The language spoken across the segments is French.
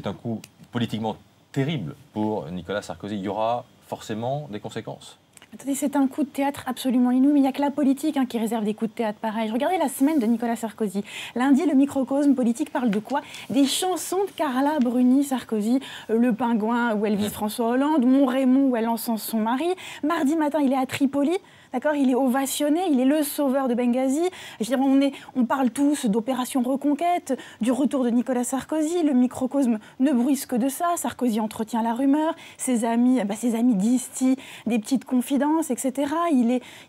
C'est un coup politiquement terrible pour Nicolas Sarkozy. Il y aura forcément des conséquences. Attendez, c'est un coup de théâtre absolument inouï, mais il n'y a que la politique qui réserve des coups de théâtre pareils. Regardez la semaine de Nicolas Sarkozy. Lundi, le microcosme politique parle de quoi? Des chansons de Carla Bruni Sarkozy, Le Pingouin où elle vise François Hollande, Mon-Raymond où elle encense son mari. Mardi matin, il est à Tripoli. D'accord, il est ovationné, il est le sauveur de Benghazi. Je veux dire, on parle tous d'opération Reconquête, du retour de Nicolas Sarkozy. Le microcosme ne bruise que de ça. Sarkozy entretient la rumeur. Ses amis distillent des petites confidences, etc.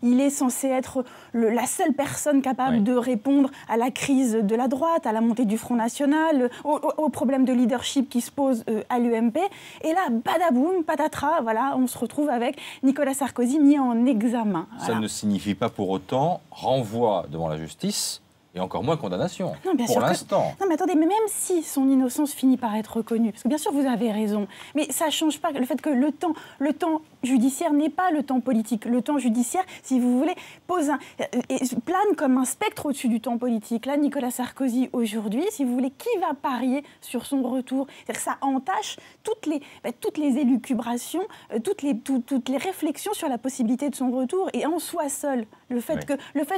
Il est censé être la seule personne capable de répondre à la crise de la droite, à la montée du Front National, aux problèmes de leadership qui se posent à l'UMP. Et là, badaboum, patatras, voilà, on se retrouve avec Nicolas Sarkozy mis en examen. Ça ne signifie pas pour autant renvoi devant la justice et encore moins condamnation, pour l'instant. Non, mais attendez, mais même si son innocence finit par être reconnue, parce que bien sûr, vous avez raison, mais ça ne change pas le fait que le temps judiciaire n'est pas le temps politique. Le temps judiciaire, si vous voulez, plane comme un spectre au-dessus du temps politique. Là, Nicolas Sarkozy, aujourd'hui, si vous voulez, qui va parier sur son retour? C'est-à-dire que ça entache toutes les élucubrations, toutes les réflexions sur la possibilité de son retour. Et en soi seul, le fait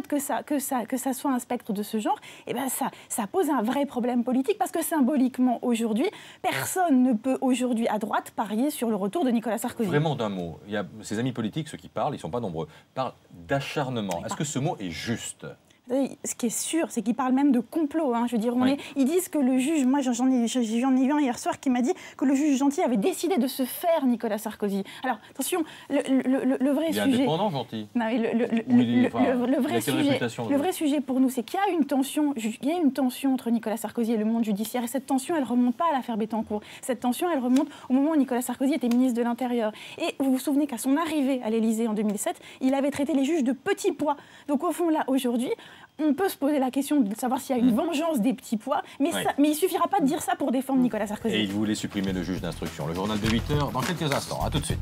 que ça soit un spectre de ce genre, eh ben ça pose un vrai problème politique, parce que symboliquement, aujourd'hui, personne ne peut aujourd'hui à droite parier sur le retour de Nicolas Sarkozy. Vraiment d'un mot, il y a ses amis politiques, ceux qui parlent, ils ne sont pas nombreux, parlent d'acharnement. Est-ce que ce mot est juste ? Ce qui est sûr, c'est qu'ils parlent même de complot. Je veux dire, ils disent que le juge, moi j'en ai eu un hier soir qui m'a dit que le juge gentil avait décidé de se faire Nicolas Sarkozy. Alors attention, le vrai sujet... Il est indépendant, gentil. Non, mais le vrai sujet pour nous, c'est qu'il y a une tension entre Nicolas Sarkozy et le monde judiciaire. Et cette tension, elle ne remonte pas à l'affaire Bettencourt. Cette tension, elle remonte au moment où Nicolas Sarkozy était ministre de l'Intérieur. Et vous vous souvenez qu'à son arrivée à l'Élysée en 2007, il avait traité les juges de petits pois. Donc au fond, là, aujourd'hui, on peut se poser la question de savoir s'il y a une vengeance des petits pois, mais il ne suffira pas de dire ça pour défendre Nicolas Sarkozy. Et il voulait supprimer le juge d'instruction. Le journal de 8h dans quelques instants. À tout de suite.